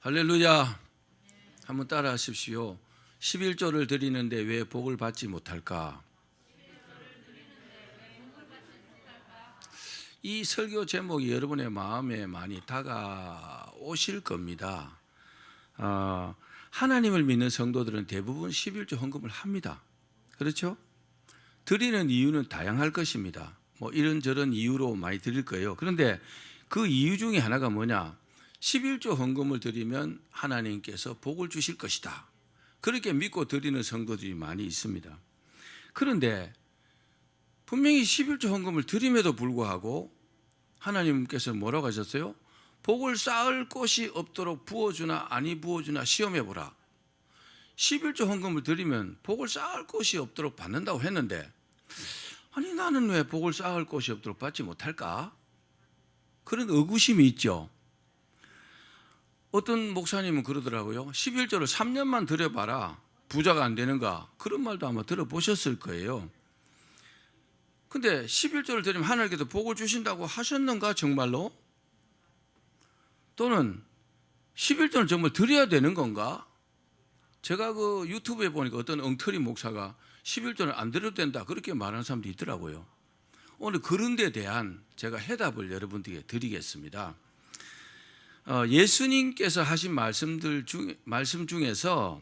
할렐루야. 한번 따라 하십시오. 11조를 드리는데 왜 복을 받지 못할까? 이 설교 제목이 여러분의 마음에 많이 다가오실 겁니다. 하나님을 믿는 성도들은 대부분 11조 헌금을 합니다. 그렇죠? 드리는 이유는 다양할 것입니다. 뭐 이런저런 이유로 많이 드릴 거예요. 그런데 그 이유 중에 하나가 뭐냐? 11조 헌금을 드리면 하나님께서 복을 주실 것이다. 그렇게 믿고 드리는 성도들이 많이 있습니다. 그런데 분명히 11조 헌금을 드림에도 불구하고 하나님께서 뭐라고 하셨어요? 복을 쌓을 곳이 없도록 부어주나 아니 부어주나 시험해보라. 11조 헌금을 드리면 복을 쌓을 곳이 없도록 받는다고 했는데, 아니 나는 왜 복을 쌓을 곳이 없도록 받지 못할까? 그런 의구심이 있죠. 어떤 목사님은 그러더라고요. 11조를 3년만 드려봐라. 부자가 안 되는가? 그런 말도 아마 들어보셨을 거예요. 근데 11조를 드리면 하나님께서 복을 주신다고 하셨는가 정말로? 또는 11조를 정말 드려야 되는 건가? 제가 그 유튜브에 보니까 어떤 엉터리 목사가 11조를 안 드려도 된다 그렇게 말하는 사람도 있더라고요. 오늘 그런 데 대한 제가 해답을 여러분들에게 드리겠습니다. 예수님께서 하신 말씀 중에서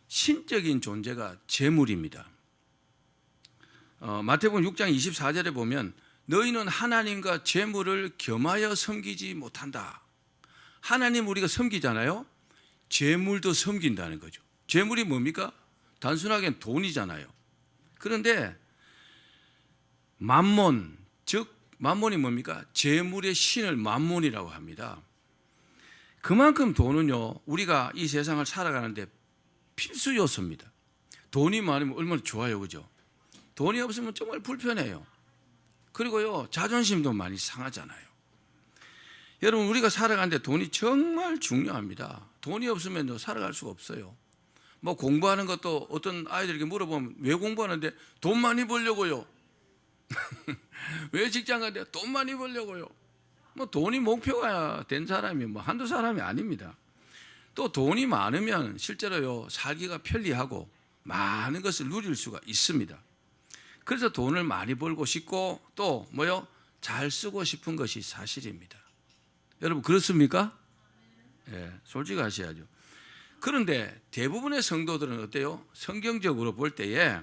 신적인 존재가 재물입니다. 마태복음 6장 24절에 보면 너희는 하나님과 재물을 겸하여 섬기지 못한다. 하나님 우리가 섬기잖아요. 재물도 섬긴다는 거죠. 재물이 뭡니까? 단순하게 돈이잖아요. 그런데 만몬, 즉 만몬이 뭡니까? 재물의 신을 만몬이라고 합니다. 그만큼 돈은요, 우리가 이 세상을 살아가는데 필수 요소입니다. 돈이 많으면 얼마나 좋아요, 그죠? 돈이 없으면 정말 불편해요. 그리고요, 자존심도 많이 상하잖아요. 여러분, 우리가 살아가는데 돈이 정말 중요합니다. 돈이 없으면 살아갈 수가 없어요. 뭐 공부하는 것도 어떤 아이들에게 물어보면 왜 공부하는데 돈 많이 벌려고요. 왜 직장 가는데 돈 많이 벌려고요. 뭐 돈이 목표가 된 사람이 뭐 한두 사람이 아닙니다. 또 돈이 많으면 실제로요 살기가 편리하고 많은 것을 누릴 수가 있습니다. 그래서 돈을 많이 벌고 싶고 또 뭐요? 잘 쓰고 싶은 것이 사실입니다. 여러분 그렇습니까? 예, 솔직하셔야죠. 그런데 대부분의 성도들은 어때요? 성경적으로 볼 때에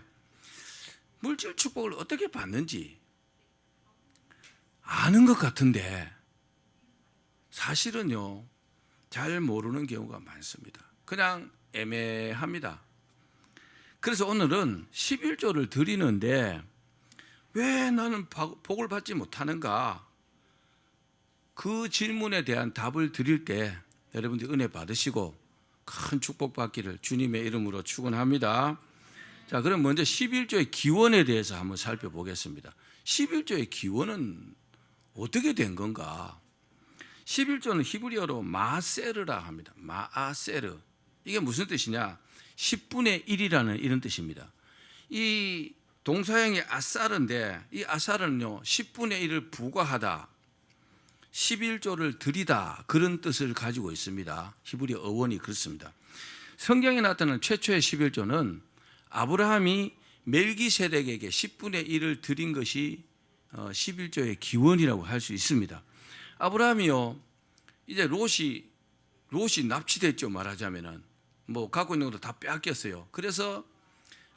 물질 축복을 어떻게 받는지 아는 것 같은데 사실은요 잘 모르는 경우가 많습니다. 그냥 애매합니다. 그래서 오늘은 11조를 드리는데 왜 나는 복을 받지 못하는가? 그 질문에 대한 답을 드릴 때 여러분들이 은혜 받으시고 큰 축복 받기를 주님의 이름으로 축원합니다. 자, 그럼 먼저 11조의 기원에 대해서 한번 살펴보겠습니다. 11조의 기원은 어떻게 된 건가? 11조는 히브리어로 마세르라 합니다. 마아세르. 이게 무슨 뜻이냐? 10분의 1이라는 이런 뜻입니다. 이 동사형이 아사르인데 이 아사르는요 10분의 1을 부과하다, 11조를 드리다 그런 뜻을 가지고 있습니다. 히브리어 어원이 그렇습니다. 성경에 나타나는 최초의 11조는 아브라함이 멜기세덱에게 10분의 1을 드린 것이 11조의 기원이라고 할 수 있습니다. 아브라함이요 이제 롯이 납치됐죠. 말하자면은 뭐 갖고 있는 것도 다 빼앗겼어요. 그래서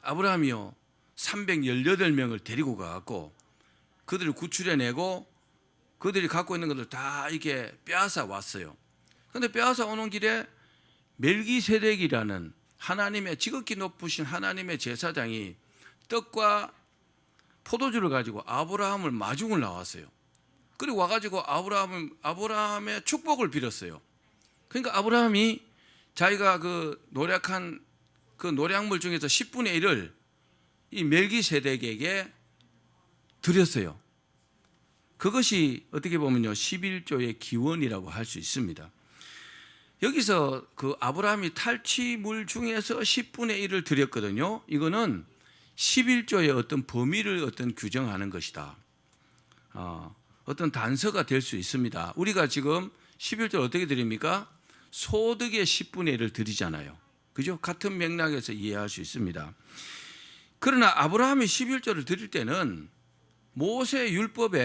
아브라함이요 318명을 데리고 가갖고 그들을 구출해내고 그들이 갖고 있는 것을 다 이렇게 빼앗아 왔어요. 그런데 빼앗아 오는 길에 멜기세덱이라는 하나님의 지극히 높으신 하나님의 제사장이 떡과 포도주를 가지고 아브라함을 마중을 나왔어요. 그리고 와가지고 아브라함의 축복을 빌었어요. 그러니까 아브라함이 자기가 그 노력한 그 노량물 중에서 10분의 1을 이 멜기세덱에게 드렸어요. 그것이 어떻게 보면요 11조의 기원이라고 할 수 있습니다. 여기서 그 아브라함이 탈취물 중에서 10분의 1을 드렸거든요. 이거는 11조의 어떤 범위를 규정하는 것이다. 어떤 단서가 될 수 있습니다. 우리가 지금 11조 어떻게 드립니까? 소득의 10분의 1을 드리잖아요. 그죠? 같은 맥락에서 이해할 수 있습니다. 그러나 아브라함이 11조를 드릴 때는 모세 율법이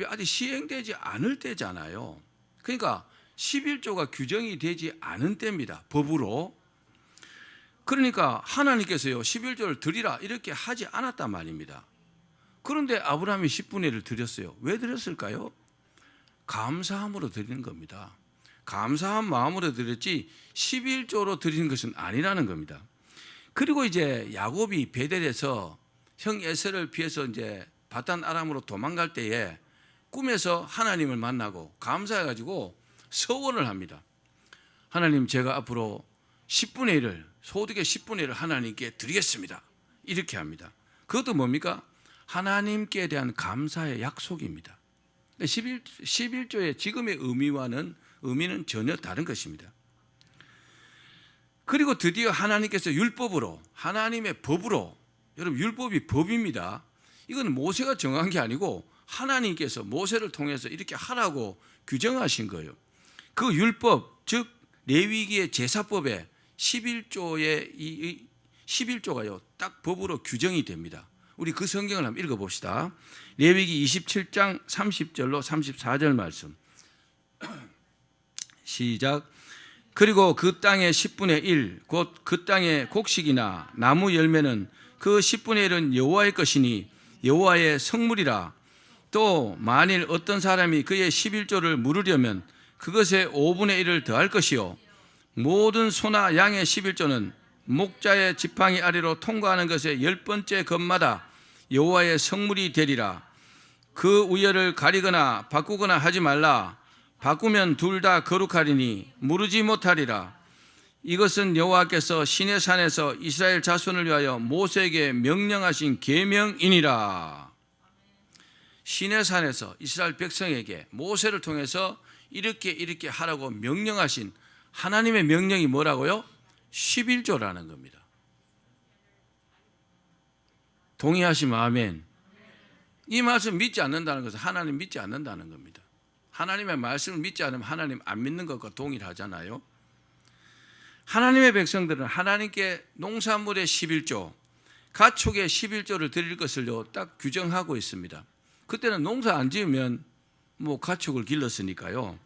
아직 시행되지 않을 때잖아요. 그러니까 11조가 규정이 되지 않은 때입니다. 법으로. 그러니까 하나님께서요 11조를 드리라 이렇게 하지 않았단 말입니다. 그런데 아브라함이 10분의 1을 드렸어요. 왜 드렸을까요? 감사함으로 드리는 겁니다. 감사한 마음으로 드렸지 11조로 드리는 것은 아니라는 겁니다. 그리고 이제 야곱이 베델에서 형 에서를 피해서 이제 바단 아람으로 도망갈 때에 꿈에서 하나님을 만나고 감사해가지고 서원을 합니다. 하나님, 제가 앞으로 10분의 1을 소득의 10분의 1을 하나님께 드리겠습니다. 이렇게 합니다. 그것도 뭡니까? 하나님께 대한 감사의 약속입니다. 11조의 지금의 의미는 전혀 다른 것입니다. 그리고 드디어 하나님께서 율법으로, 하나님의 법으로, 여러분 율법이 법입니다. 이건 모세가 정한 게 아니고 하나님께서 모세를 통해서 이렇게 하라고 규정하신 거예요. 그 율법, 즉 레위기의 제사법에 11조가요 딱 법으로 규정이 됩니다. 우리 그 성경을 한번 읽어봅시다. 레위기 27장 30절로 34절 말씀. 시작. 그리고 그 땅의 10분의 1, 곧 그 땅의 곡식이나 나무 열매는 그 10분의 1은 여호와의 것이니 여호와의 성물이라. 또 만일 어떤 사람이 그의 11조를 물으려면 그것에 5분의 1을 더할 것이요 모든 소나 양의 11조는 목자의 지팡이 아래로 통과하는 것의 10번째 것마다 여호와의 성물이 되리라. 그 우열을 가리거나 바꾸거나 하지 말라. 바꾸면 둘 다 거룩하리니 무르지 못하리라. 이것은 여호와께서 시내산에서 이스라엘 자손을 위하여 모세에게 명령하신 계명이니라. 시내산에서 이스라엘 백성에게 모세를 통해서 이렇게 하라고 명령하신 하나님의 명령이 뭐라고요? 11조라는 겁니다. 동의하시면 아멘. 이 말씀 믿지 않는다는 것은 하나님 믿지 않는다는 겁니다. 하나님의 말씀을 믿지 않으면 하나님 안 믿는 것과 동일하잖아요. 하나님의 백성들은 하나님께 농산물의 11조, 가축의 11조를 드릴 것을요 딱 규정하고 있습니다. 그때는 농사 안 지으면 뭐 가축을 길렀으니까요.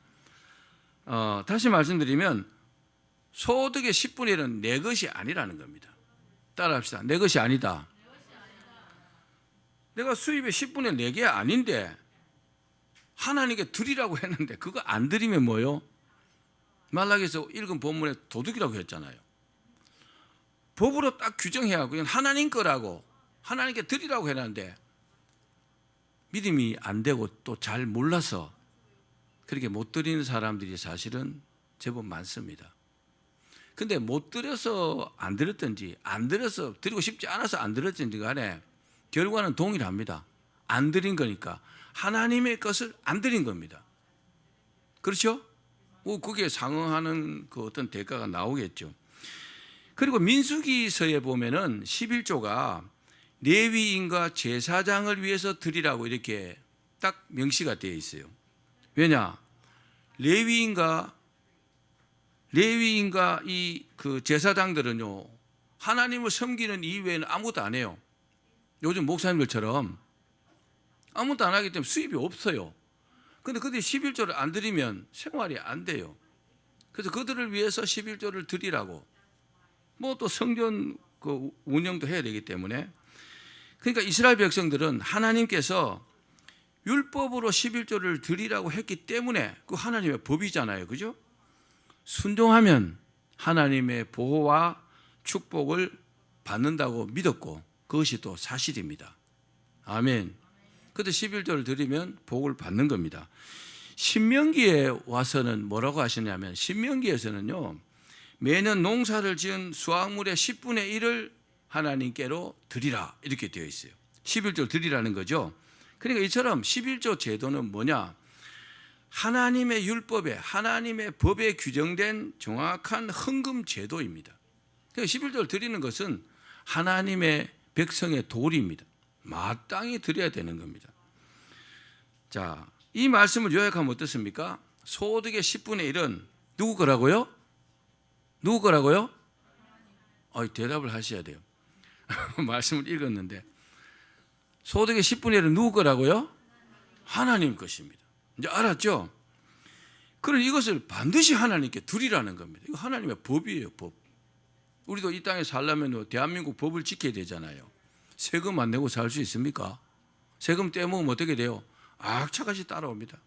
다시 말씀드리면 소득의 10분의 1은 내 것이 아니라는 겁니다. 따라합시다. 내 것이 아니다. 내가 수입의 10분의 1 내 게 아닌데 하나님께 드리라고 했는데 그거 안 드리면 뭐요? 말라기에서 읽은 본문에 도둑이라고 했잖아요. 법으로 딱 규정해야 그냥 하나님 거라고 하나님께 드리라고 해놨는데 믿음이 안 되고 또 잘 몰라서 그렇게 못 드리는 사람들이 사실은 제법 많습니다. 근데 못 드려서 안 드렸든지 안 드려서 드리고 싶지 않아서 안 드렸든지 간에 결과는 동일합니다. 안 드린 거니까 하나님의 것을 안 드린 겁니다. 그렇죠? 그게 상응하는 그 어떤 대가가 나오겠죠. 그리고 민수기서에 보면은 11조가 레위인과 제사장을 위해서 드리라고 이렇게 딱 명시가 되어 있어요. 왜냐? 레위인과 이 그 제사장들은요 하나님을 섬기는 이외에는 아무것도 안 해요. 요즘 목사님들처럼 아무것도 안 하기 때문에 수입이 없어요. 근데 그들이 11조를 안 드리면 생활이 안 돼요. 그래서 그들을 위해서 11조를 드리라고 뭐 또 성전 그 운영도 해야 되기 때문에 그러니까 이스라엘 백성들은 하나님께서 율법으로 11조를 드리라고 했기 때문에 그 하나님의 법이잖아요. 그죠? 순종하면 하나님의 보호와 축복을 받는다고 믿었고 그것이 또 사실입니다. 아멘. 그때 11조를 드리면 복을 받는 겁니다. 신명기에 와서는 뭐라고 하시냐면 신명기에서는요 매년 농사를 지은 수확물의 10분의 1을 하나님께로 드리라 이렇게 되어 있어요. 11조를 드리라는 거죠. 그러니까 이처럼 11조 제도는 뭐냐? 하나님의 율법에 하나님의 법에 규정된 정확한 헌금 제도입니다. 그러니까 11조를 드리는 것은 하나님의 백성의 도리입니다. 마땅히 드려야 되는 겁니다. 자, 이 말씀을 요약하면 어떻습니까? 소득의 10분의 1은 누구 거라고요? 누구 거라고요? 대답을 하셔야 돼요. 말씀을 읽었는데 소득의 10분의 1은 누구 거라고요? 하나님 것입니다. 이제 알았죠? 그럼 이것을 반드시 하나님께 드리라는 겁니다. 이거 하나님의 법이에요, 법. 우리도 이 땅에 살려면 대한민국 법을 지켜야 되잖아요. 세금 안 내고 살 수 있습니까? 세금 떼먹으면 어떻게 돼요? 악착같이 따라옵니다.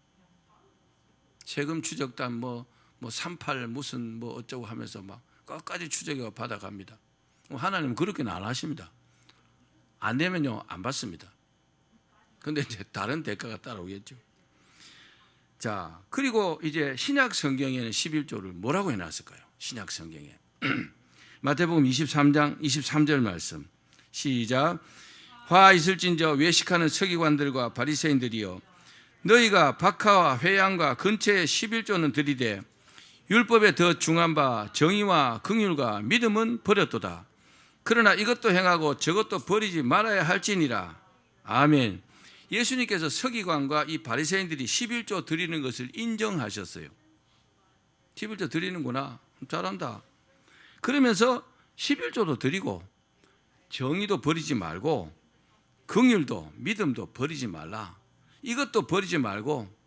세금 추적단 뭐 38 무슨 뭐 어쩌고 하면서 막 끝까지 추적해 받아갑니다. 하나님은 그렇게는 안 하십니다. 안 내면요 안 받습니다. 근데 이제 다른 대가가 따라오겠죠. 자, 그리고 이제 신약 성경에는 11조를 뭐라고 해놨을까요? 신약 성경에 마태복음 23장 23절 말씀 시작. 화 있을진저 외식하는 서기관들과 바리새인들이여 너희가 박하와 회양과 근처에 11조는 드리되 율법에 더 중한 바 정의와 긍휼과 믿음은 버렸도다. 그러나 이것도 행하고 저것도 버리지 말아야 할지니라. 아멘. 예수님께서 서기관과 이 바리새인들이 11조 드리는 것을 인정하셨어요. 11조 드리는구나. 잘한다. 그러면서 11조도 드리고 정의도 버리지 말고 긍휼도 믿음도 버리지 말라. 이것도 버리지 말고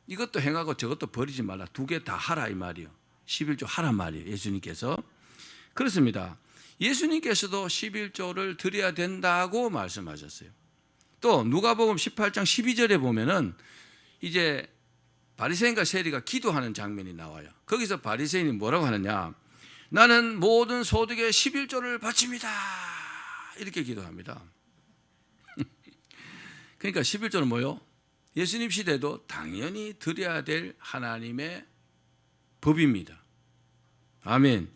이것도 행하고 저것도 버리지 말라. 두 개 다 하라 이 말이요. 11조 하라 말이에요. 예수님께서. 그렇습니다. 예수님께서도 11조를 드려야 된다고 말씀하셨어요. 또 누가복음 18장 12절에 보면은 이제 바리새인과 세리가 기도하는 장면이 나와요. 거기서 바리새인이 뭐라고 하느냐? 나는 모든 소득의 11조를 바칩니다. 이렇게 기도합니다. 그러니까 11조는 뭐요? 예수님 시대도 당연히 드려야 될 하나님의 법입니다. 아멘.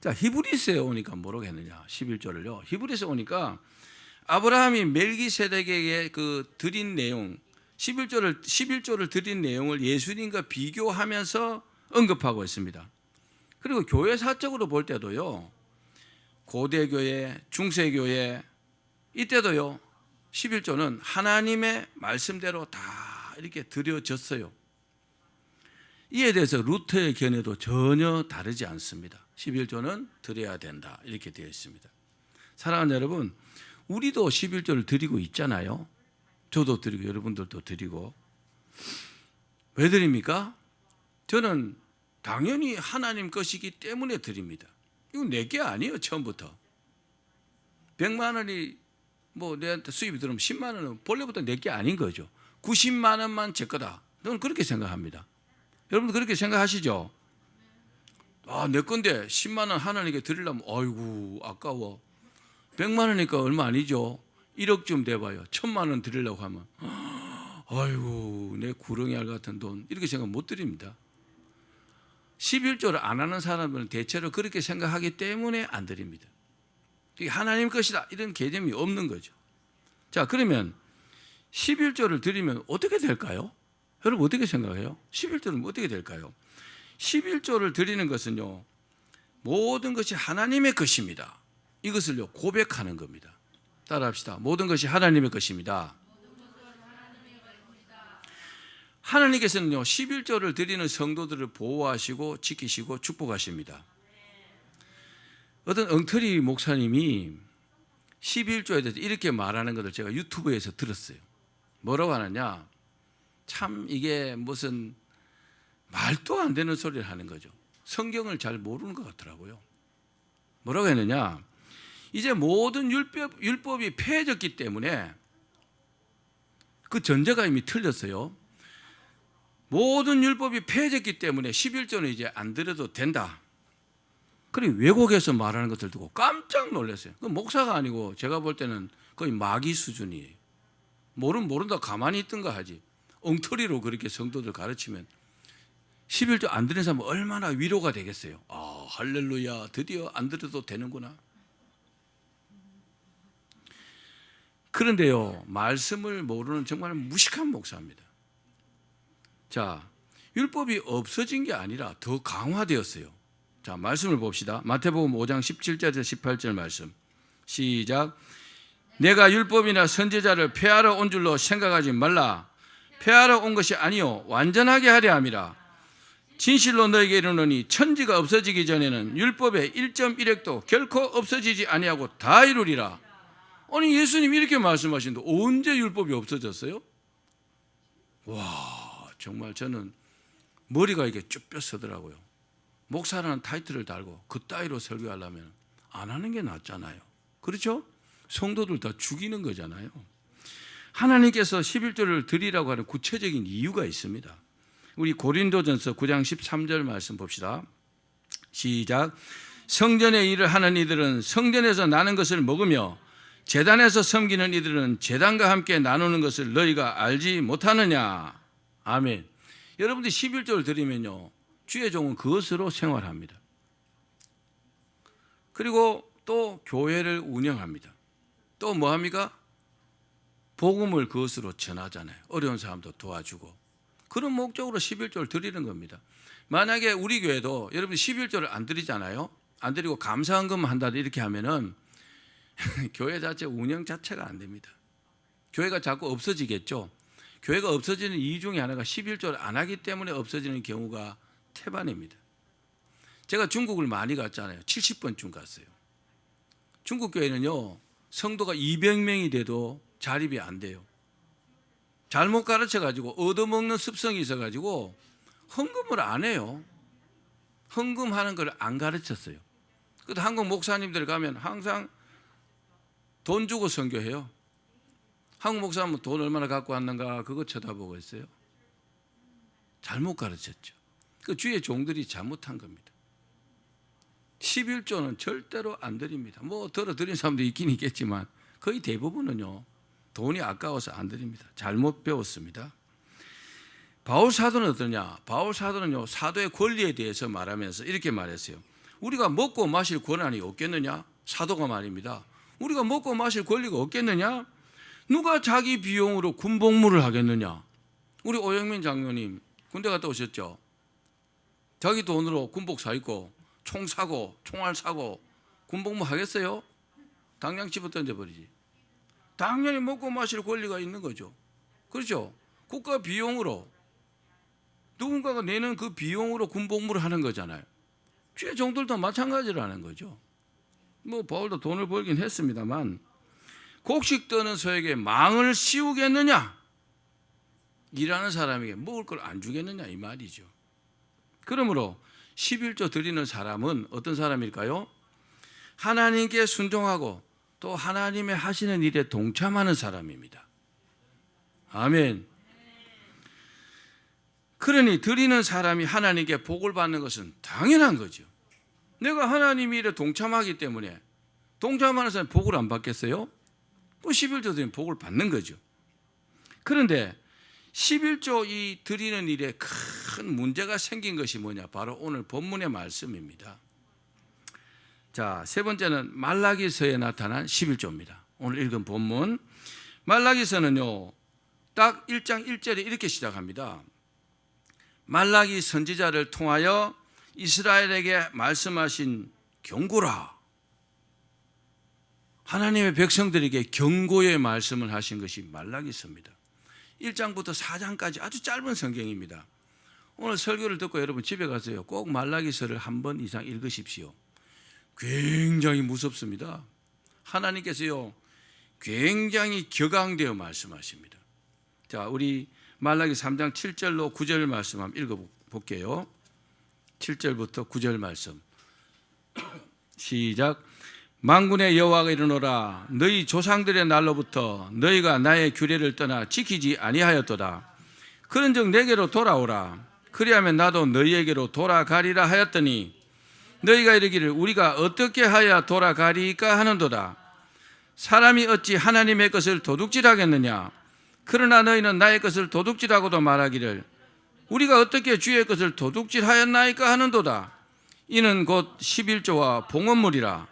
자, 히브리서에 오니까 뭐라고 했느냐? 11조를요. 히브리서에 오니까 아브라함이 멜기세덱에게 그 드린 내용 11조를 드린 내용을 예수님과 비교하면서 언급하고 있습니다. 그리고 교회사적으로 볼 때도요. 고대교회, 중세교회 이때도요. 11조는 하나님의 말씀대로 다 이렇게 드려졌어요. 이에 대해서 루터의 견해도 전혀 다르지 않습니다. 11조는 드려야 된다 이렇게 되어 있습니다. 사랑하는 여러분, 우리도 11조를 드리고 있잖아요. 저도 드리고 여러분들도 드리고. 왜 드립니까? 저는 당연히 하나님 것이기 때문에 드립니다. 이건 내게 아니에요. 처음부터 100만 원이 뭐 내한테 수입이 들어오면 10만 원은 본래부터 내게 아닌 거죠. 90만 원만 제 거다. 저는 그렇게 생각합니다. 여러분도 그렇게 생각하시죠? 내 건데 10만 원 하나님께 드리려면 아이고 아까워. 100만 원이니까 얼마 아니죠. 1억쯤 돼봐요. 1000만 원 드리려고 하면 아이고 내 구렁이 알 같은 돈 이렇게 생각 못 드립니다. 11조를 안 하는 사람들은 대체로 그렇게 생각하기 때문에 안 드립니다. 이게 하나님 것이다 이런 개념이 없는 거죠. 자, 그러면 11조를 드리면 어떻게 될까요? 여러분 어떻게 생각해요? 11조는 어떻게 될까요? 11조를 드리는 것은요, 모든 것이 하나님의 것입니다. 이것을요 고백하는 겁니다. 따라합시다. 모든 것이 하나님의 것입니다. 하나님께서는요 11조를 드리는 성도들을 보호하시고 지키시고 축복하십니다. 어떤 엉터리 목사님이 11조에 대해서 이렇게 말하는 것을 제가 유튜브에서 들었어요. 뭐라고 하느냐? 참 이게 무슨 말도 안 되는 소리를 하는 거죠. 성경을 잘 모르는 것 같더라고요. 뭐라고 했느냐? 이제 모든 율법이 폐해졌기 때문에 그 전제가 이미 틀렸어요. 모든 율법이 폐해졌기 때문에 11조는 이제 안 드려도 된다. 그리고 왜곡해서 말하는 것들 두고 깜짝 놀랐어요. 그 목사가 아니고 제가 볼 때는 거의 마귀 수준이에요. 모른다 가만히 있던가 하지. 엉터리로 그렇게 성도들 가르치면 11조 안 드리는 사람은 얼마나 위로가 되겠어요. 할렐루야 드디어 안 드려도 되는구나. 그런데요 말씀을 모르는 정말 무식한 목사입니다. 자, 율법이 없어진 게 아니라 더 강화되었어요. 자, 말씀을 봅시다. 마태복음 5장 17절에서 18절 말씀 시작. 내가 율법이나 선지자를 폐하러 온 줄로 생각하지 말라. 폐하러 온 것이 아니요 완전하게 하려 함이라. 진실로 너에게 이르노니 천지가 없어지기 전에는 율법의 1.1획도 결코 없어지지 아니하고 다 이루리라. 아니 예수님이 이렇게 말씀하시는데 언제 율법이 없어졌어요? 와, 정말 저는 머리가 이게 쭉 뼈서더라고요. 목사라는 타이틀을 달고 그 따위로 설교하려면 안 하는 게 낫잖아요. 그렇죠? 성도들 다 죽이는 거잖아요. 하나님께서 11조를 드리라고 하는 구체적인 이유가 있습니다. 우리 고린도전서 9장 13절 말씀 봅시다. 시작. 성전의 일을 하는 이들은 성전에서 나는 것을 먹으며 제단에서 섬기는 이들은 제단과 함께 나누는 것을 너희가 알지 못하느냐. 아멘. 여러분들이 11조를 드리면요 주의 종은 그것으로 생활합니다. 그리고 또 교회를 운영합니다. 또 뭐합니까? 복음을 그것으로 전하잖아요. 어려운 사람도 도와주고. 그런 목적으로 11조를 드리는 겁니다. 만약에 우리 교회도 여러분 11조를 안 드리잖아요. 안 드리고 감사헌금만 한다 이렇게 하면은 교회 자체 운영 자체가 안 됩니다. 교회가 자꾸 없어지겠죠. 교회가 없어지는 이유 중에 하나가 11조를 안 하기 때문에 없어지는 경우가 태반입니다. 제가 중국을 많이 갔잖아요. 70번쯤 갔어요. 중국 교회는요 성도가 200명이 돼도 자립이 안 돼요. 잘못 가르쳐가지고 얻어먹는 습성이 있어가지고 헌금을 안 해요. 헌금하는 걸 안 가르쳤어요. 그래도 한국 목사님들 가면 항상 돈 주고 선교해요. 한국 목사님은 돈 얼마나 갖고 왔는가 그거 쳐다보고 있어요. 잘못 가르쳤죠. 그 주의 종들이 잘못한 겁니다. 11조는 절대로 안 드립니다. 뭐 들어드린 사람도 있긴 있겠지만 거의 대부분은요 돈이 아까워서 안 드립니다. 잘못 배웠습니다. 바울 사도는 어떠냐? 바울 사도는요 사도의 권리에 대해서 말하면서 이렇게 말했어요. 우리가 먹고 마실 권한이 없겠느냐? 사도가 말입니다. 우리가 먹고 마실 권리가 없겠느냐? 누가 자기 비용으로 군복무를 하겠느냐? 우리 오영민 장로님 군대 갔다 오셨죠? 자기 돈으로 군복 사 입고 총 사고 총알 사고 군복무 하겠어요? 당장 집어 던져버리지. 당연히 먹고 마실 권리가 있는 거죠. 그렇죠? 국가 비용으로 누군가가 내는 그 비용으로 군복무를 하는 거잖아요. 주의 종들도 마찬가지라는 거죠. 뭐 바울도 돈을 벌긴 했습니다만 곡식 떠는 소에게 망을 씌우겠느냐? 일하는 사람에게 먹을 걸 안 주겠느냐 이 말이죠. 그러므로 11조 드리는 사람은 어떤 사람일까요? 하나님께 순종하고 또 하나님의 하시는 일에 동참하는 사람입니다. 아멘. 그러니 드리는 사람이 하나님께 복을 받는 것은 당연한 거죠. 내가 하나님 일에 동참하기 때문에 동참하는 사람이 복을 안 받겠어요? 또 11조 드리면 복을 받는 거죠. 그런데 11조 이 드리는 일에 큰 문제가 생긴 것이 뭐냐? 바로 오늘 본문의 말씀입니다. 자, 세 번째는 말라기서에 나타난 11조입니다. 오늘 읽은 본문 말라기서는요 딱 1장 1절에 이렇게 시작합니다. 말라기 선지자를 통하여 이스라엘에게 말씀하신 경고라. 하나님의 백성들에게 경고의 말씀을 하신 것이 말라기서입니다. 1장부터 4장까지 아주 짧은 성경입니다. 오늘 설교를 듣고 여러분 집에 가서요 꼭 말라기서를 한 번 이상 읽으십시오. 굉장히 무섭습니다. 하나님께서요 굉장히 격앙되어 말씀하십니다. 자, 우리 말라기 3장 7절로 9절 말씀 한번 읽어볼게요. 7절부터 9절 말씀 시작. 만군의 여호와가 이르노라. 너희 조상들의 날로부터 너희가 나의 규례를 떠나 지키지 아니하였도다. 그런즉 내게로 돌아오라. 그리하면 나도 너희에게로 돌아가리라 하였더니 너희가 이르기를 우리가 어떻게 하여 돌아가리까 하는도다. 사람이 어찌 하나님의 것을 도둑질하겠느냐? 그러나 너희는 나의 것을 도둑질하고도 말하기를 우리가 어떻게 주의 것을 도둑질하였나이까 하는도다. 이는 곧 11조와 봉헌물이라.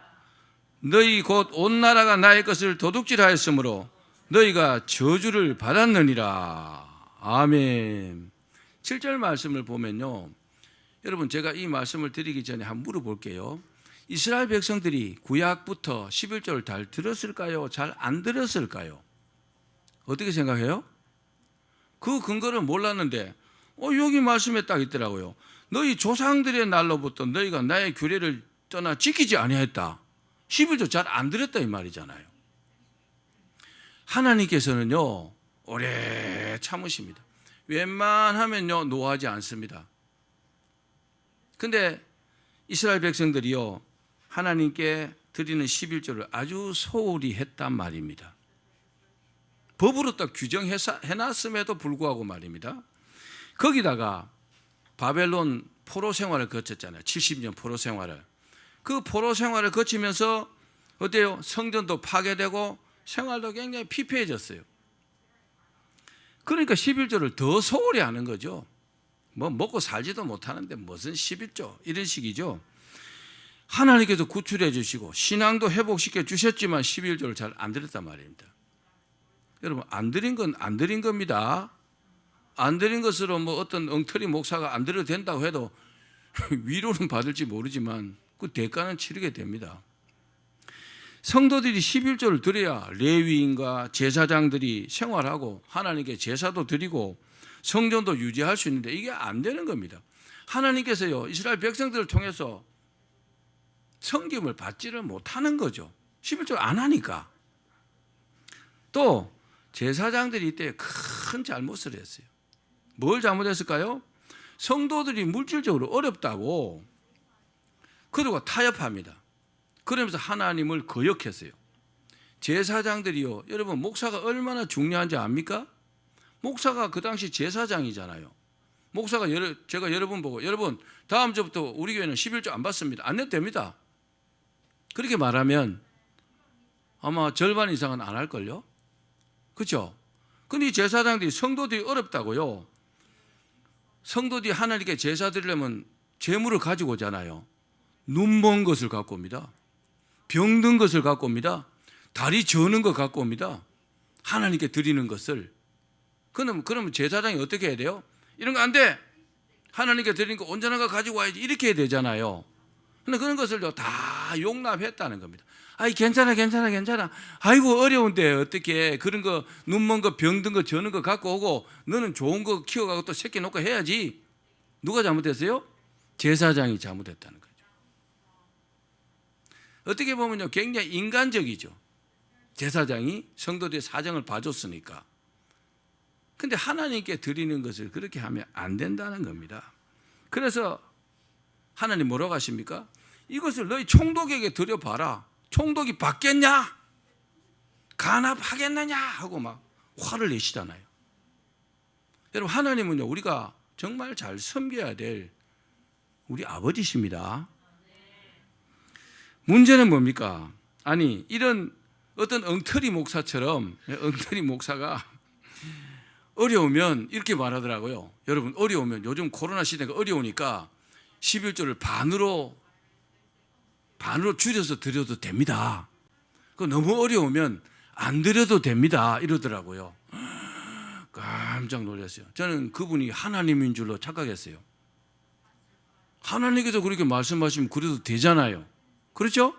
너희 곧 온 나라가 나의 것을 도둑질하였으므로 너희가 저주를 받았느니라. 아멘. 7절 말씀을 보면요 여러분 제가 이 말씀을 드리기 전에 한번 물어볼게요. 이스라엘 백성들이 구약부터 11조를 잘 들었을까요? 잘 안 들었을까요? 어떻게 생각해요? 그 근거를 몰랐는데 여기 말씀에 딱 있더라고요. 너희 조상들의 날로부터 너희가 나의 규례를 떠나 지키지 아니하였다. 11조 잘 안 들었다 이 말이잖아요. 하나님께서는요 오래 참으십니다. 웬만하면요 노하지 않습니다. 근데 이스라엘 백성들이요 하나님께 드리는 11조를 아주 소홀히 했단 말입니다. 법으로 딱 규정해놨음에도 불구하고 말입니다. 거기다가 바벨론 포로 생활을 거쳤잖아요. 70년 포로 생활을. 그 포로 생활을 거치면서 어때요? 성전도 파괴되고 생활도 굉장히 피폐해졌어요. 그러니까 11조를 더 소홀히 하는 거죠. 뭐 먹고 살지도 못하는데 무슨 11조 이런 식이죠. 하나님께서 구출해 주시고 신앙도 회복시켜 주셨지만 11조를 잘 안 드렸단 말입니다. 여러분 안 드린 건 안 드린 겁니다. 안 드린 것으로 뭐 어떤 엉터리 목사가 안 드려도 된다고 해도 위로는 받을지 모르지만 그 대가는 치르게 됩니다. 성도들이 11조를 드려야 레위인과 제사장들이 생활하고 하나님께 제사도 드리고 성전도 유지할 수 있는데 이게 안 되는 겁니다. 하나님께서요 이스라엘 백성들을 통해서 섬김을 받지를 못하는 거죠. 11조를 안 하니까. 또 제사장들이 이때 큰 잘못을 했어요. 뭘 잘못했을까요? 성도들이 물질적으로 어렵다고 그리고 타협합니다. 그러면서 하나님을 거역했어요. 제사장들이요 여러분 목사가 얼마나 중요한지 압니까? 목사가 그 당시 제사장이잖아요. 목사가 제가 여러분 보고 여러분 다음 주부터 우리 교회는 11조 안 받습니다. 안 내도 됩니다. 그렇게 말하면 아마 절반 이상은 안 할걸요. 그렇죠? 근데 이 제사장들이 성도들이 어렵다고요. 성도들이 하나님께 제사 드리려면 재물을 가지고 오잖아요. 눈먼 것을 갖고 옵니다. 병든 것을 갖고 옵니다. 다리 저는 것 갖고 옵니다. 하나님께 드리는 것을. 그러면 제사장이 어떻게 해야 돼요? 이런 거 안 돼. 하나님께 드리는 거 온전한 거 가지고 와야지. 이렇게 해야 되잖아요. 근데 그런 것을 다 용납했다는 겁니다. 아이 괜찮아. 아이고 어려운데 어떻게 그런 거 눈먼 거 병든 거 저는 거 갖고 오고 너는 좋은 거 키워가고 또 새끼 놓고 해야지. 누가 잘못했어요? 제사장이 잘못했다는 거죠. 어떻게 보면요 굉장히 인간적이죠. 제사장이 성도들의 사정을 봐줬으니까. 근데 하나님께 드리는 것을 그렇게 하면 안 된다는 겁니다. 그래서 하나님 뭐라고 하십니까? 이것을 너희 총독에게 드려봐라. 총독이 받겠냐? 간합하겠느냐? 하고 막 화를 내시잖아요. 여러분 하나님은요 우리가 정말 잘 섬겨야 될 우리 아버지십니다. 문제는 뭡니까? 아니 이런 어떤 엉터리 목사처럼 엉터리 목사가 어려우면 이렇게 말하더라고요. 여러분 어려우면 요즘 코로나 시대가 어려우니까 11조를 반으로 줄여서 드려도 됩니다. 그 너무 어려우면 안 드려도 됩니다. 이러더라고요. 깜짝 놀랐어요. 저는 그분이 하나님인 줄로 착각했어요. 하나님께서 그렇게 말씀하시면 그래도 되잖아요. 그렇죠?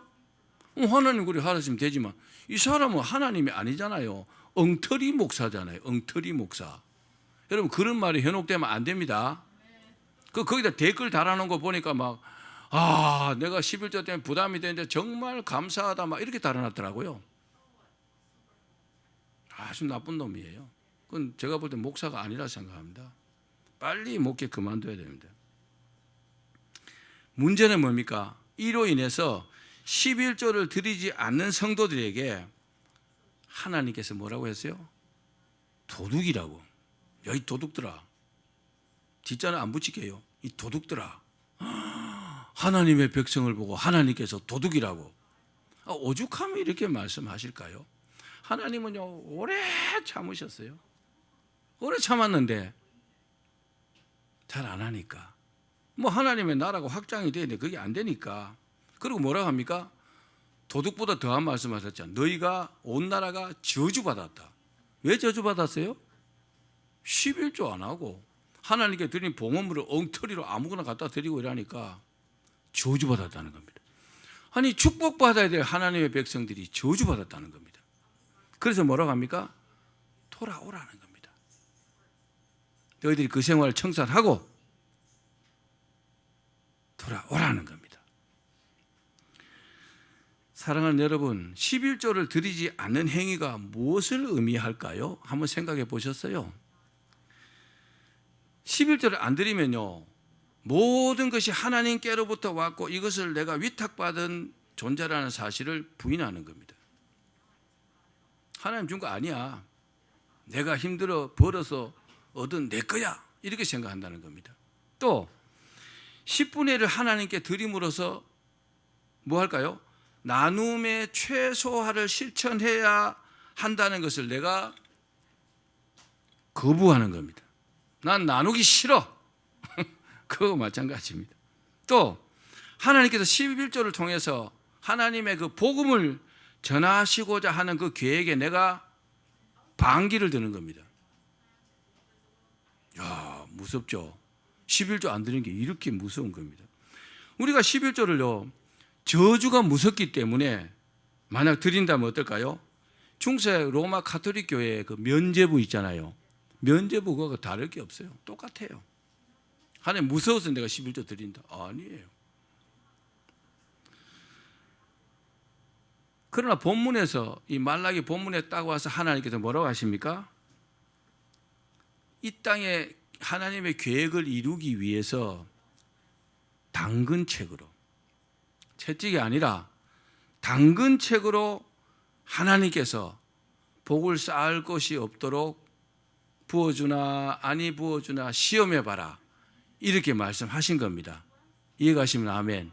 하나님 그렇게 하시면 되지만 이 사람은 하나님이 아니잖아요. 엉터리 목사잖아요. 엉터리 목사. 여러분 그런 말이 현혹되면 안 됩니다. 거기다 댓글 달아놓은 거 보니까 막 내가 11조 때문에 부담이 되는데 정말 감사하다 막 이렇게 달아놨더라고요. 아주 나쁜 놈이에요. 그건 제가 볼 때 목사가 아니라 생각합니다. 빨리 목회 그만둬야 됩니다. 문제는 뭡니까? 이로 인해서 11조를 드리지 않는 성도들에게 하나님께서 뭐라고 했어요? 도둑이라고. 야, 이 도둑들아. 뒷자는 안 붙이게요. 이 도둑들아. 하나님의 백성을 보고 하나님께서 도둑이라고. 오죽하면 이렇게 말씀하실까요? 하나님은요 오래 참으셨어요. 오래 참았는데 잘 안 하니까. 뭐 하나님의 나라가 확장이 되는데 그게 안 되니까. 그리고 뭐라고 합니까? 도둑보다 더한 말씀하셨잖아요. 너희가 온 나라가 저주받았다. 왜 저주받았어요? 11조 안 하고 하나님께 드린 봉헌물을 엉터리로 아무거나 갖다 드리고 이러니까 저주받았다는 겁니다. 아니 축복받아야 될 하나님의 백성들이 저주받았다는 겁니다. 그래서 뭐라고 합니까? 돌아오라는 겁니다. 너희들이 그 생활을 청산하고 돌아오라는 겁니다. 사랑하는 여러분, 11조를 드리지 않는 행위가 무엇을 의미할까요? 한번 생각해 보셨어요? 11조를 안 드리면요, 모든 것이 하나님께로부터 왔고 이것을 내가 위탁받은 존재라는 사실을 부인하는 겁니다. 하나님 준 거 아니야. 내가 힘들어 벌어서 얻은 내 거야. 이렇게 생각한다는 겁니다. 또 10분의 1을 하나님께 드림으로써 뭐 할까요? 나눔의 최소화를 실천해야 한다는 것을 내가 거부하는 겁니다. 난 나누기 싫어. 그거 마찬가지입니다. 또 하나님께서 11조를 통해서 하나님의 그 복음을 전하시고자 하는 그 계획에 내가 반기를 드는 겁니다. 야, 무섭죠? 11조 안 드리는 게 이렇게 무서운 겁니다. 우리가 11조를요, 저주가 무섭기 때문에 만약 드린다면 어떨까요? 중세 로마 가톨릭 교회의 그 면죄부 있잖아요. 면죄부 그거 다를 게 없어요. 똑같아요. 하나님 무서워서 내가 11조 드린다. 아니에요. 그러나 본문에서 이 말라기 본문에 딱 와서 하나님께서 뭐라고 하십니까? 이 땅에 하나님의 계획을 이루기 위해서 당근책으로, 채찍이 아니라 당근책으로 하나님께서 복을 쌓을 것이 없도록 부어주나 아니 부어주나 시험해봐라, 이렇게 말씀하신 겁니다. 이해가시면 아멘.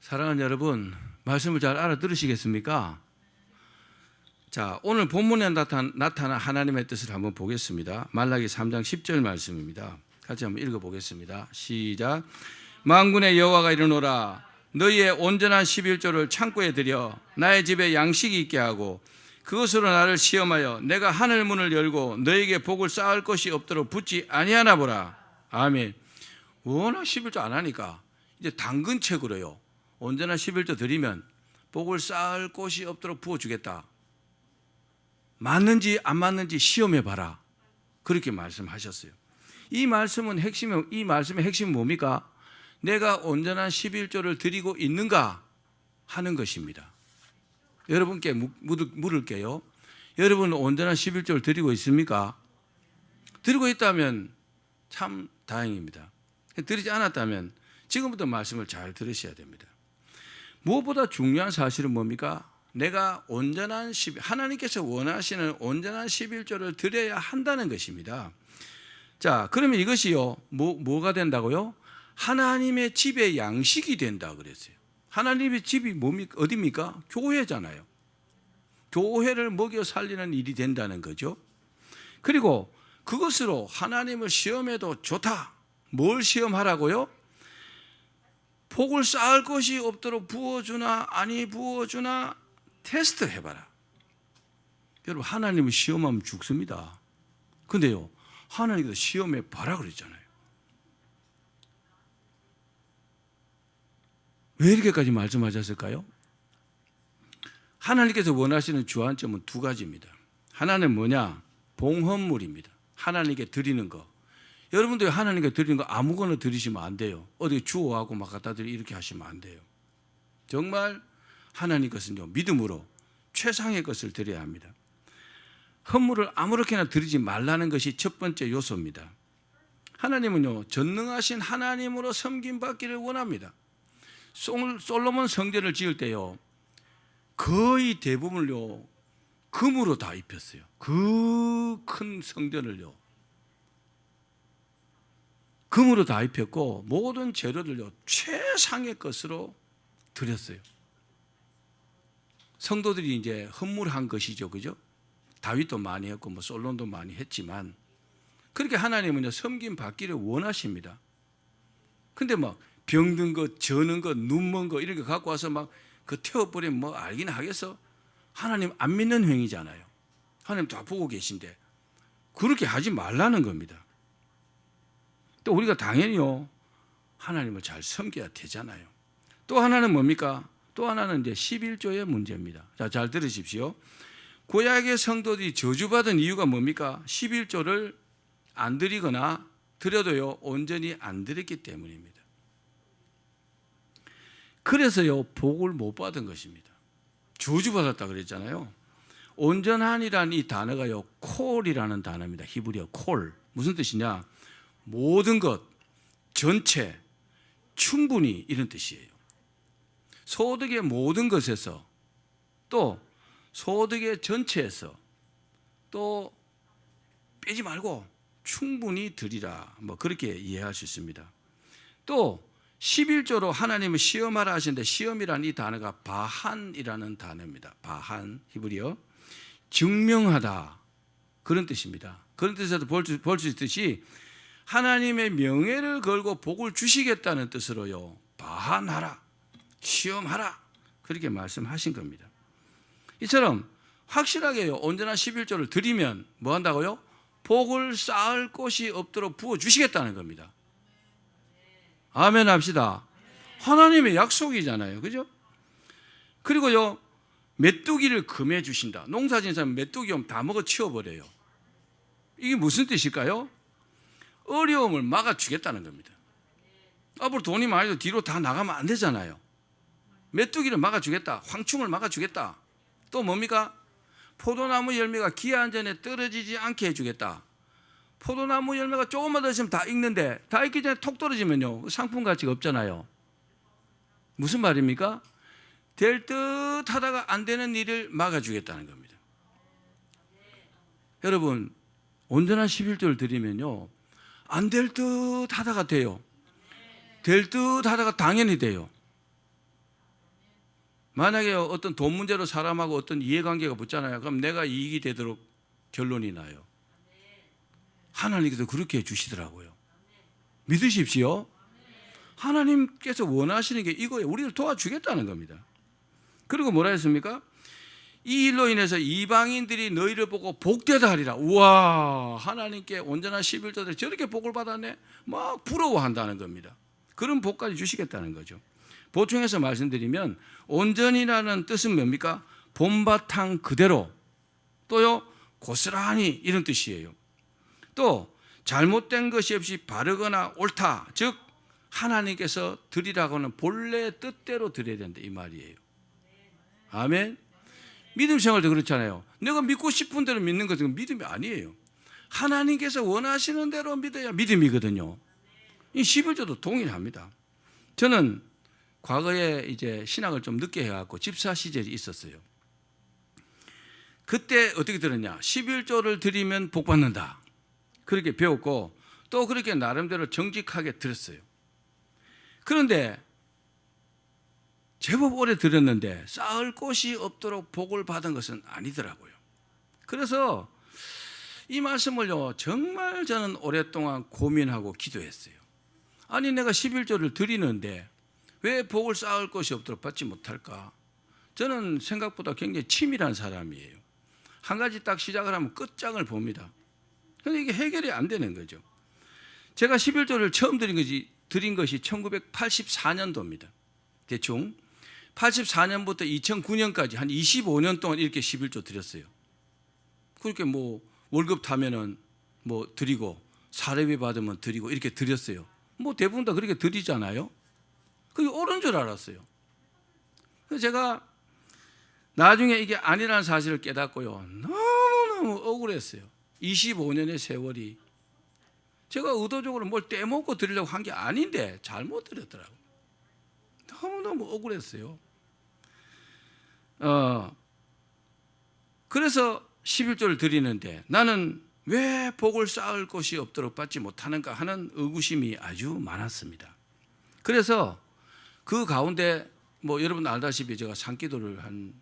사랑하는 여러분, 말씀을 잘 알아들으시겠습니까? 자, 오늘 본문에 나타난 하나님의 뜻을 한번 보겠습니다. 말라기 3장 10절 말씀입니다. 같이 한번 읽어보겠습니다. 시작. 만군의 여호와가 이르노라, 너희의 온전한 11조를 창고에 들여 나의 집에 양식이 있게 하고 그것으로 나를 시험하여 내가 하늘 문을 열고 너희에게 복을 쌓을 것이 없도록 붙지 아니하나 보라. 아멘. 워낙 11조 안 하니까 이제 당근책으로요, 온전한 11조 드리면 복을 쌓을 곳이 없도록 부어주겠다. 맞는지 안 맞는지 시험해봐라. 그렇게 말씀하셨어요. 이 말씀의 핵심은 뭡니까? 내가 온전한 11조를 드리고 있는가 하는 것입니다. 여러분께 물을게요. 여러분은 온전한 11조를 드리고 있습니까? 드리고 있다면 참 다행입니다. 드리지 않았다면 지금부터 말씀을 잘 들으셔야 됩니다. 무엇보다 중요한 사실은 뭡니까? 내가 온전한 하나님께서 원하시는 온전한 11조를 드려야 한다는 것입니다. 자, 그러면 이것이요, 뭐가 된다고요? 하나님의 집의 양식이 된다 그랬어요. 하나님의 집이 뭡니까? 어디입니까? 교회잖아요. 교회를 먹여 살리는 일이 된다는 거죠. 그리고 그것으로 하나님을 시험해도 좋다. 뭘 시험하라고요? 복을 쌓을 것이 없도록 부어주나 아니 부어주나 테스트 해봐라. 여러분, 하나님을 시험하면 죽습니다. 근데요, 하나님께서 시험해 봐라 그랬잖아요. 왜 이렇게까지 말씀하셨을까요? 하나님께서 원하시는 주안점은 두 가지입니다. 하나는 뭐냐? 봉헌물입니다. 하나님께 드리는 거. 여러분들이 하나님께 드리는 거 아무거나 드리시면 안 돼요. 어디 주워하고 막 갖다 드리 이렇게 하시면 안 돼요. 정말 하나님 것은요, 믿음으로 최상의 것을 드려야 합니다. 헌물을 아무렇게나 드리지 말라는 것이 첫 번째 요소입니다. 하나님은요, 전능하신 하나님으로 섬김받기를 원합니다. 솔로몬 성전을 지을 때요, 거의 대부분을요 금으로 다 입혔어요. 그 큰 성전을요 금으로 다 입혔고 모든 재료들요 최상의 것으로 드렸어요. 성도들이 이제 헌물한 것이죠, 그죠? 다윗도 많이 했고 뭐 솔로몬도 많이 했지만 그렇게 하나님은요 섬김 받기를 원하십니다. 근데 막 병든 것, 저는 것, 눈먼 거 이렇게 갖고 와서 막 그 태워버리면 뭐 알긴 하겠어? 하나님 안 믿는 행위잖아요. 하나님 다 보고 계신데 그렇게 하지 말라는 겁니다. 또 우리가 당연히요 하나님을 잘 섬겨야 되잖아요. 또 하나는 뭡니까? 또 하나는 이제 11조의 문제입니다. 자, 잘 들으십시오. 구약의 성도들이 저주받은 이유가 뭡니까? 11조를 안 드리거나 드려도요 온전히 안 드렸기 때문입니다. 그래서요 복을 못 받은 것입니다. 저주받았다 그랬잖아요. 온전한이라는 이 단어가요 콜이라는 단어입니다. 히브리어 콜. 무슨 뜻이냐? 모든 것, 전체, 충분히 이런 뜻이에요. 소득의 모든 것에서 또 소득의 전체에서 또 빼지 말고 충분히 드리라. 뭐 그렇게 이해할 수 있습니다. 또 11조로 하나님을 시험하라 하시는데 시험이라는 이 단어가 바한이라는 단어입니다. 바한 히브리어 증명하다 그런 뜻입니다. 그런 뜻에서 볼 수 있듯이 하나님의 명예를 걸고 복을 주시겠다는 뜻으로요 바한하라 시험하라 그렇게 말씀하신 겁니다. 이처럼 확실하게요 온전한 11조를 드리면 뭐 한다고요? 복을 쌓을 곳이 없도록 부어주시겠다는 겁니다. 아멘 합시다. 하나님의 약속이잖아요. 그죠? 그리고요 메뚜기를 금해 주신다. 농사 지은 사람 메뚜기 오면 다 먹어 치워버려요. 이게 무슨 뜻일까요? 어려움을 막아주겠다는 겁니다. 앞으로 돈이 많아도 뒤로 다 나가면 안 되잖아요. 메뚜기를 막아주겠다. 황충을 막아주겠다. 또 뭡니까? 포도나무 열매가 기한 전에 떨어지지 않게 해주겠다. 포도나무 열매가 조금만 더 있으면 다 익는데 다 익기 전에 톡 떨어지면요 상품 가치가 없잖아요. 무슨 말입니까? 될 듯 하다가 안 되는 일을 막아주겠다는 겁니다. 여러분 온전한 11조를 드리면요 안 될 듯 하다가 돼요. 될 듯 하다가 당연히 돼요. 만약에 어떤 돈 문제로 사람하고 어떤 이해관계가 붙잖아요. 그럼 내가 이익이 되도록 결론이 나요. 하나님께서 그렇게 해주시더라고요. 믿으십시오. 하나님께서 원하시는 게 이거예요. 우리를 도와주겠다는 겁니다. 그리고 뭐라 했습니까? 이 일로 인해서 이방인들이 너희를 보고 복되다 하리라. 우와, 하나님께 온전한 11조들이 저렇게 복을 받았네. 막 부러워한다는 겁니다. 그런 복까지 주시겠다는 거죠. 보충해서 말씀드리면 온전이라는 뜻은 뭡니까? 본바탕 그대로 또요 고스란히 이런 뜻이에요. 또 잘못된 것이 없이 바르거나 옳다, 즉 하나님께서 드리라고는 본래 뜻대로 드려야 된다 이 말이에요. 아멘. 믿음 생활도 그렇잖아요. 내가 믿고 싶은 대로 믿는 것은 믿음이 아니에요. 하나님께서 원하시는 대로 믿어야 믿음이거든요. 이 11조도 동일합니다. 저는 과거에 이제 신학을 좀 늦게 해갖고 집사 시절이 있었어요. 그때 어떻게 들었냐? 11조를 드리면 복 받는다. 그렇게 배웠고 또 그렇게 나름대로 정직하게 들었어요. 그런데 제법 오래 들었는데 쌓을 곳이 없도록 복을 받은 것은 아니더라고요. 그래서 이 말씀을요 정말 저는 오랫동안 고민하고 기도했어요. 아니 내가 11조를 드리는데 왜 복을 쌓을 것이 없도록 받지 못할까? 저는 생각보다 굉장히 치밀한 사람이에요. 한 가지 딱 시작을 하면 끝장을 봅니다. 그런데 이게 해결이 안 되는 거죠. 제가 11조를 처음 드린 것이 1984년도입니다. 대충 84년부터 2009년까지 한 25년 동안 이렇게 11조 드렸어요. 그렇게 뭐 월급 타면은 뭐 드리고 사례비 받으면 드리고 이렇게 드렸어요. 뭐 대부분 다 그렇게 드리잖아요. 그게 옳은 줄 알았어요. 그래서 제가 나중에 이게 아니라는 사실을 깨닫고요. 너무너무 억울했어요. 25년의 세월이 제가 의도적으로 뭘 떼먹고 드리려고 한 게 아닌데 잘못 드렸더라고요. 너무너무 억울했어요. 그래서 11조를 드리는데 나는 왜 복을 쌓을 곳이 없도록 받지 못하는가 하는 의구심이 아주 많았습니다. 그래서 그 가운데 뭐 여러분 알다시피 제가 산기도를 한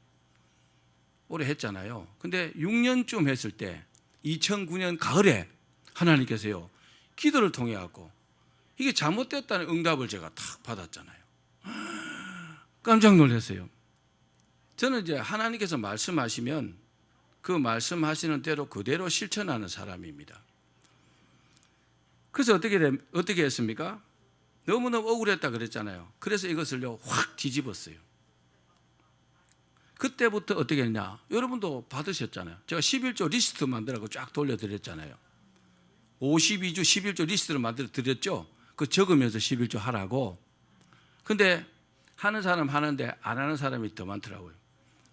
오래 했잖아요. 근데 6년쯤 했을 때 2009년 가을에 하나님께서요 기도를 통해 갖고 이게 잘못됐다는 응답을 제가 탁 받았잖아요. 깜짝 놀랐어요. 저는 이제 하나님께서 말씀하시면 그 말씀하시는 대로 그대로 실천하는 사람입니다. 그래서 어떻게 했습니까? 너무너무 억울했다 그랬잖아요. 그래서 이것을요 확 뒤집었어요. 그때부터 어떻게 했냐? 여러분도 받으셨잖아요. 제가 11조 리스트 만들라고 쫙 돌려드렸잖아요. 52주 11조 리스트를 만들어 드렸죠. 그 적으면서 11조 하라고. 근데 하는 사람 하는데 안 하는 사람이 더 많더라고요.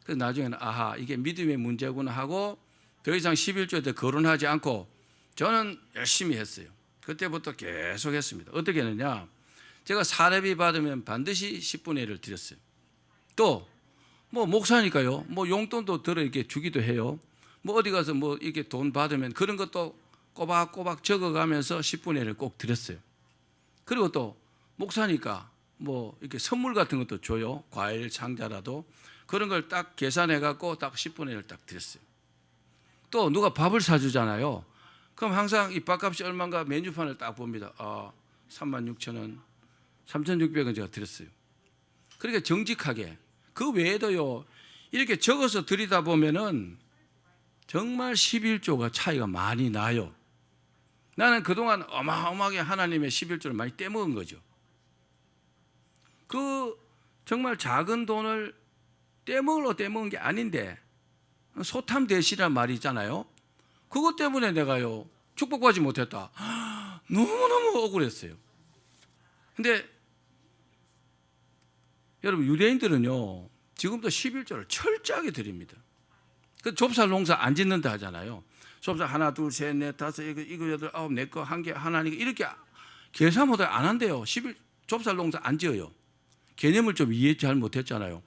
그래서 나중에는 아하, 이게 믿음의 문제구나 하고 더 이상 11조에 대해 거론하지 않고 저는 열심히 했어요. 그때부터 계속 했습니다. 어떻게 했느냐? 제가 사례비 받으면 반드시 10분의 1을 드렸어요. 또 뭐 목사니까요. 뭐 용돈도 들어 이렇게 주기도 해요. 뭐 어디 가서 뭐 이렇게 돈 받으면 그런 것도 꼬박꼬박 적어가면서 10분의 1을 꼭 드렸어요. 그리고 또 목사니까 뭐 이렇게 선물 같은 것도 줘요. 과일 상자라도 그런 걸 딱 계산해 갖고 딱 10분의 1을 딱 드렸어요. 또 누가 밥을 사주잖아요. 그럼 항상 이 밥값이 얼마인가 메뉴판을 딱 봅니다. 36,000원, 3,600원 제가 드렸어요. 그러니까 정직하게. 그 외에도요, 이렇게 적어서 드리다 보면은 정말 11조가 차이가 많이 나요. 나는 그동안 어마어마하게 하나님의 11조를 많이 떼먹은 거죠. 그 정말 작은 돈을 떼먹은 게 아닌데 소탐 대시란 말이 있잖아요. 그것 때문에 내가요 축복받지 못했다. 너무너무 억울했어요. 근데 여러분 유대인들은요 지금도 11조를 철저하게 드립니다. 그 좁쌀 농사 안 짓는다 하잖아요. 좁쌀 하나 둘 셋 넷 다섯 이거 여덟 아홉 내 거 한 개 하나니까 이렇게 계산 못해 안 한대요. 좁쌀 농사 안 지어요. 개념을 좀 이해 잘 못했잖아요.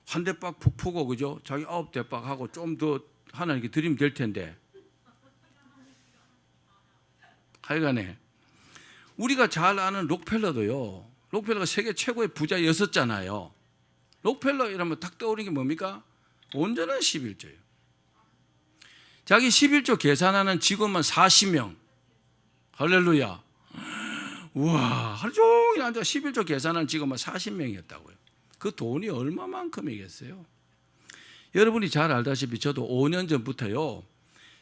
한 대박 푹 푸고 그죠? 자기 9대박 하고 좀 더 하나님께 드리면 될 텐데. 하여간에 우리가 잘 아는 록펠러도요. 록펠러가 세계 최고의 부자였었잖아요. 록펠러 이러면 딱 떠오르는 게 뭡니까? 온전한 11조예요. 자기 11조 계산하는 직원만 40명. 할렐루야. 우와, 하루 종일 앉아 11조 계산하는 직원만 40명이었다고요. 그 돈이 얼마만큼이겠어요? 여러분이 잘 알다시피 저도 5년 전부터요.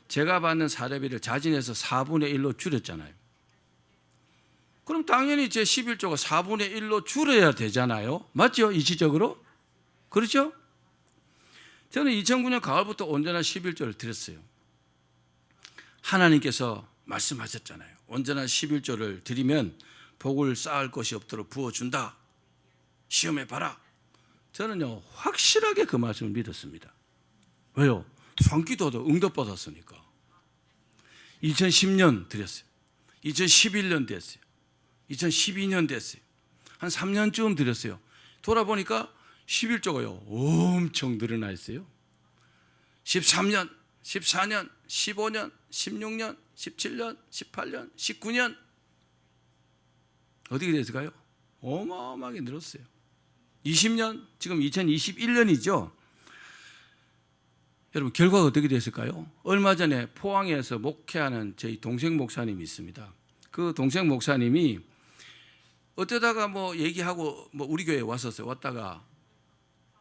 제가 받는 사례비를 자진해서 4분의 1로 줄였잖아요. 그럼 당연히 제 11조가 4분의 1로 줄여야 되잖아요. 맞죠? 이치적으로? 그렇죠? 저는 2009년 가을부터 온전한 11조를 드렸어요. 하나님께서 말씀하셨잖아요. 온전한 11조를 드리면 복을 쌓을 것이 없도록 부어준다. 시험해 봐라. 저는요 확실하게 그 말씀을 믿었습니다. 왜요? 손기도도 응답받았으니까. 2010년 드렸어요. 2011년 됐어요. 2012년 됐어요. 한 3년쯤 드렸어요. 돌아보니까 11조가요 엄청 늘어나 있어요. 13년, 14년, 15년, 16년, 17년, 18년, 19년 어떻게 됐을까요? 어마어마하게 늘었어요. 20년, 지금 2021년이죠. 여러분 결과가 어떻게 됐을까요? 얼마 전에 포항에서 목회하는 저희 동생 목사님이 있습니다. 그 동생 목사님이 어쩌다가 뭐 얘기하고 뭐 우리 교회에 왔었어요. 왔다가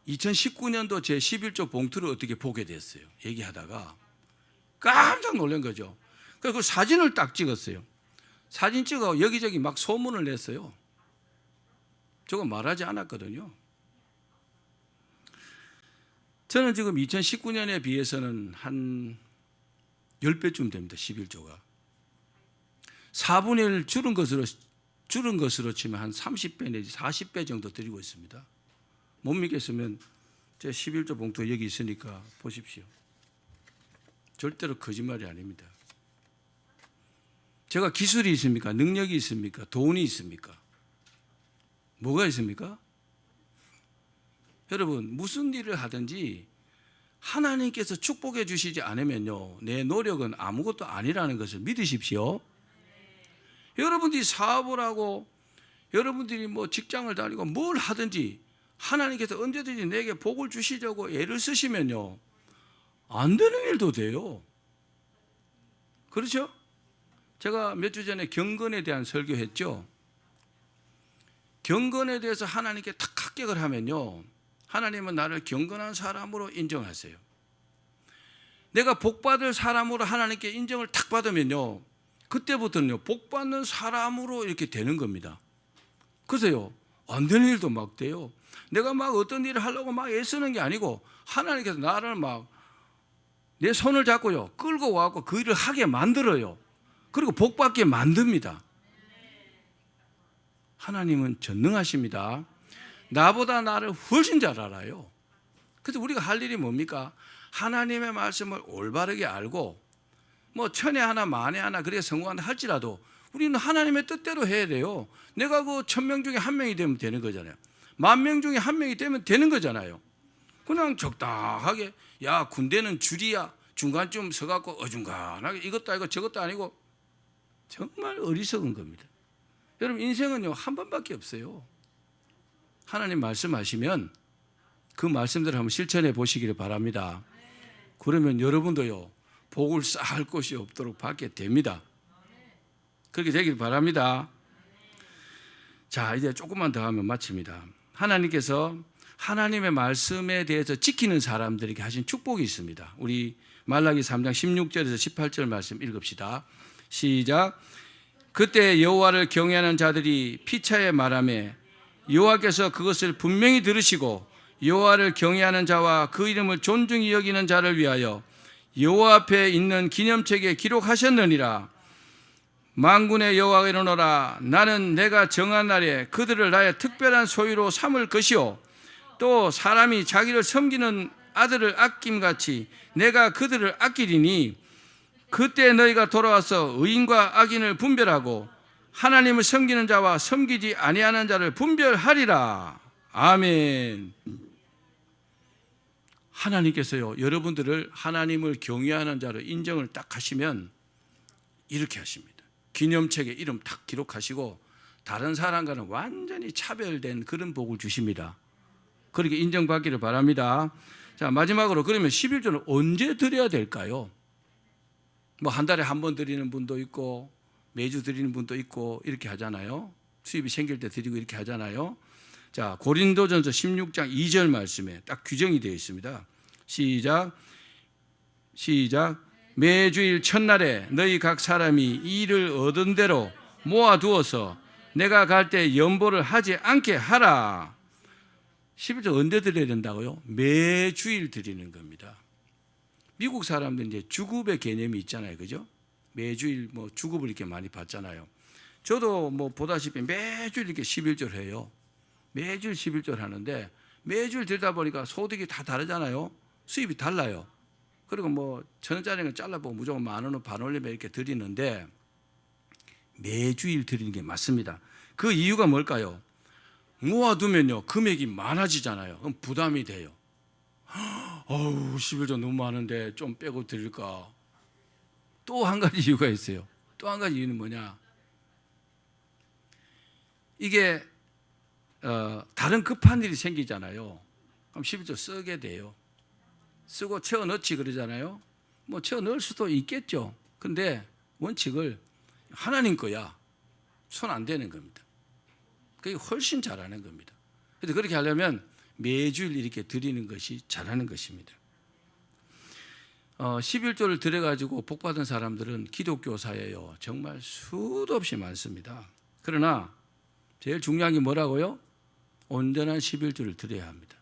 2019년도 제 11조 봉투를 어떻게 보게 됐어요. 얘기하다가 깜짝 놀란 거죠. 그래서 그 사진을 딱 찍었어요. 사진 찍어 여기저기 막 소문을 냈어요. 저거 말하지 않았거든요. 저는 지금 2019년에 비해서는 한 10배쯤 됩니다. 11조가. 4분의 1 줄은 것으로 치면 한 30배 내지 40배 정도 드리고 있습니다. 못 믿겠으면 제 11조 봉투 여기 있으니까 보십시오. 절대로 거짓말이 아닙니다. 제가 기술이 있습니까? 능력이 있습니까? 돈이 있습니까? 뭐가 있습니까? 여러분 무슨 일을 하든지 하나님께서 축복해 주시지 않으면요 내 노력은 아무것도 아니라는 것을 믿으십시오. 여러분들이 사업을 하고 여러분들이 뭐 직장을 다니고 뭘 하든지 하나님께서 언제든지 내게 복을 주시려고 애를 쓰시면요 안 되는 일도 돼요. 그렇죠? 제가 몇 주 전에 경건에 대한 설교했죠. 경건에 대해서 하나님께 탁 합격을 하면요 하나님은 나를 경건한 사람으로 인정하세요. 내가 복받을 사람으로 하나님께 인정을 탁 받으면요 그때부터는요 복받는 사람으로 이렇게 되는 겁니다. 그래서요 안 되는 일도 막 돼요. 내가 막 어떤 일을 하려고 막 애쓰는 게 아니고 하나님께서 나를 막 내 손을 잡고요 끌고 와서 그 일을 하게 만들어요. 그리고 복 받게 만듭니다. 하나님은 전능하십니다. 나보다 나를 훨씬 잘 알아요. 그래서 우리가 할 일이 뭡니까? 하나님의 말씀을 올바르게 알고 뭐 천에 하나 만에 하나 그렇게 성공한다 할지라도 우리는 하나님의 뜻대로 해야 돼요. 내가 그 1000명 중에 한 명이 되면 되는 거잖아요. 10,000명 중에 한 명이 되면 되는 거잖아요. 그냥 적당하게 야 군대는 줄이야 중간쯤 서갖고 어중간하게 이것도 아니고 저것도 아니고 정말 어리석은 겁니다. 여러분 인생은요 한 번밖에 없어요. 하나님 말씀하시면 그 말씀대로 한번 실천해 보시기를 바랍니다. 그러면 여러분도요 복을 쌓을 곳이 없도록 받게 됩니다. 그렇게 되길 바랍니다. 자 이제 조금만 더 하면 마칩니다. 하나님께서 하나님의 말씀에 대해서 지키는 사람들에게 하신 축복이 있습니다. 우리 말라기 3장 16절에서 18절 말씀 읽읍시다. 시작. 그때 여호와를 경외하는 자들이 피차에 말하매 여호와께서 그것을 분명히 들으시고 여호와를 경외하는 자와 그 이름을 존중히 여기는 자를 위하여 여호와 앞에 있는 기념책에 기록하셨느니라. 만군의 여호와가 이르노라. 나는 내가 정한 날에 그들을 나의 특별한 소유로 삼을 것이요 또 사람이 자기를 섬기는 아들을 아낌같이 내가 그들을 아끼리니 그때 너희가 돌아와서 의인과 악인을 분별하고 하나님을 섬기는 자와 섬기지 아니하는 자를 분별하리라. 아멘. 하나님께서요 여러분들을 하나님을 경외하는 자로 인정을 딱 하시면 이렇게 하십니다. 기념책에 이름 탁 기록하시고 다른 사람과는 완전히 차별된 그런 복을 주십니다. 그렇게 인정받기를 바랍니다. 자 마지막으로 그러면 11조는 언제 드려야 될까요? 뭐 한 달에 한 번 드리는 분도 있고 매주 드리는 분도 있고 이렇게 하잖아요. 수입이 생길 때 드리고 이렇게 하잖아요. 자 고린도전서 16장 2절 말씀에 딱 규정이 되어 있습니다. 시작. 매주일 첫날에 너희 각 사람이 일을 얻은 대로 모아두어서 내가 갈 때 연보를 하지 않게 하라. 11조 언제 드려야 된다고요? 매주일 드리는 겁니다. 미국 사람들은 이제 주급의 개념이 있잖아요. 그죠? 매주일 뭐 주급을 이렇게 많이 받잖아요. 저도 뭐 보다시피 매주일 이렇게 11조를 해요. 매주일 11조를 하는데 매주일 들다 보니까 소득이 다 다르잖아요. 수입이 달라요. 그리고 뭐 1,000원짜리는 잘라보고 무조건 10,000원은 반올림에 이렇게 드리는데 매주일 드리는 게 맞습니다. 그 이유가 뭘까요? 모아두면요 금액이 많아지잖아요. 그럼 부담이 돼요. 어우 11조 너무 많은데 좀 빼고 드릴까? 또 한 가지 이유가 있어요. 또 한 가지 이유는 뭐냐? 이게 다른 급한 일이 생기잖아요. 그럼 11조 쓰게 돼요. 쓰고 채워 넣지 그러잖아요. 뭐 채워 넣을 수도 있겠죠. 근데 원칙을 하나님 거야 손 안 대는 겁니다. 그게 훨씬 잘하는 겁니다. 그래서 그렇게 하려면 매주일 이렇게 드리는 것이 잘하는 것입니다. 11조를 드려가지고 복받은 사람들은 기독교 사회에요 정말 수도 없이 많습니다. 그러나 제일 중요한 게 뭐라고요? 온전한 11조를 드려야 합니다.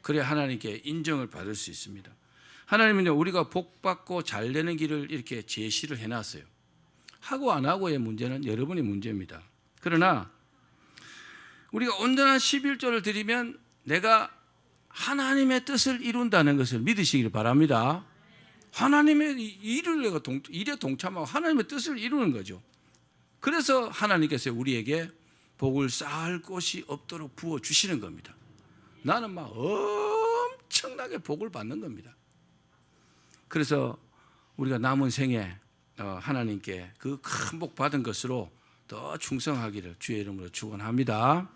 그래야 하나님께 인정을 받을 수 있습니다. 하나님은요 우리가 복받고 잘 되는 길을 이렇게 제시를 해놨어요. 하고 안 하고의 문제는 여러분의 문제입니다. 그러나 우리가 온전한 11조를 드리면 내가 하나님의 뜻을 이룬다는 것을 믿으시길 바랍니다. 하나님의 일을 내가 일에 동참하고 하나님의 뜻을 이루는 거죠. 그래서 하나님께서 우리에게 복을 쌓을 곳이 없도록 부어주시는 겁니다. 나는 막 엄청나게 복을 받는 겁니다. 그래서 우리가 남은 생에 하나님께 그 큰 복 받은 것으로 더 충성하기를 주의 이름으로 축원합니다.